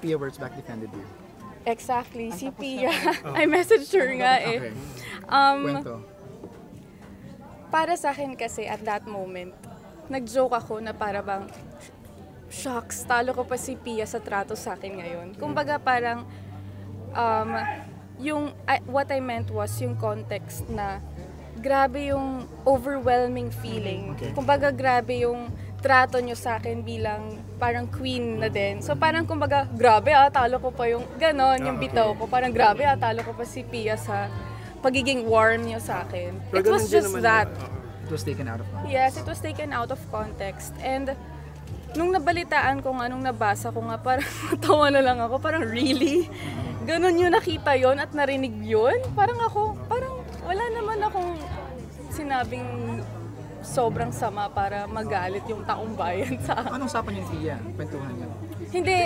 Pia Wurtzbach defended you? Exactly, si Pia. I messaged her nga eh. Okay. Kwento. Para sa akin kasi at that moment, nag-joke ako na para bang, shucks, talo ko pa si Pia sa trato sa akin ngayon. Kumbaga parang, what I meant was yung context na grabe yung overwhelming feeling. Okay. Kumbaga grabe yung trato nyo sa akin bilang parang queen na din. So parang kumbaga, grabe talo ko pa yung ganon, yung bitaw ko. Parang grabe talo ko pa si Pia sa pagiging warm nyo sa akin. It was just that. It was taken out of context. Yes, it was taken out of context. And nung nabalitaan ko nga, nung nabasa ko nga, parang natawa na lang ako. Parang really? Ganon yung nakita yon at narinig yun? Parang wala naman akong sinabing sobrang sama para magalit yung taong bayan sa akin. Anong usapan yung Pia? Kwentuhan niyo? Hindi,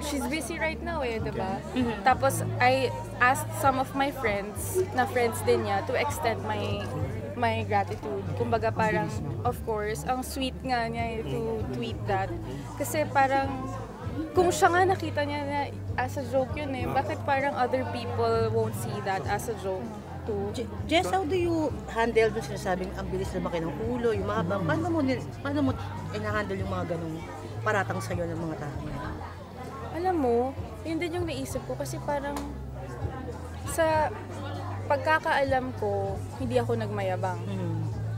she's busy right now eh, diba? Tapos, I asked some of my friends, na friends din niya, to extend my gratitude. Kumbaga parang, of course, ang sweet nga niya to tweet that. Kasi parang, kung siya nga nakita niya na as a joke yun eh, bakit parang other people won't see that as a joke too? Jess, how do you handle doon sinasabing ang bilis na baki ng ulo, yung mga bang, paano mo ina-handle yung mga ganong paratang sa'yo ng mga tao? Alam mo, yun din yung naisip ko kasi parang sa pagkakaalam ko, hindi ako nagmayabang.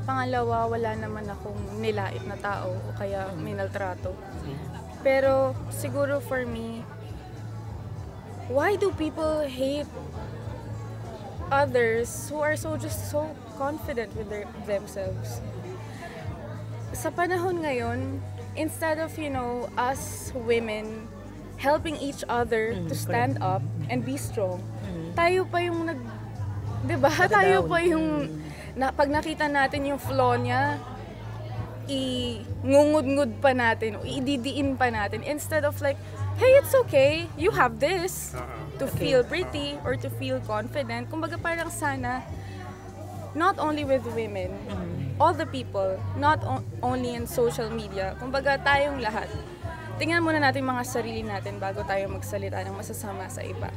Pangalawa, wala naman akong nilait na tao o kaya minaltrato. Pero siguro for me, why do people hate others who are just so confident with themselves? Sa panahon ngayon, instead of, us women helping each other to stand up and be strong, tayo pa yung diba? Tayo pa yung, pag nakita natin yung flaw niya, ngungud-ngud pa natin, o ididiin pa natin, instead of like, hey, it's okay, you have this, to feel pretty, or to feel confident. Kumbaga parang sana, not only with women, all the people, not only in social media, kumbaga tayong lahat, tingnan muna natin mga sarili natin bago tayo magsalita ng masasama sa iba.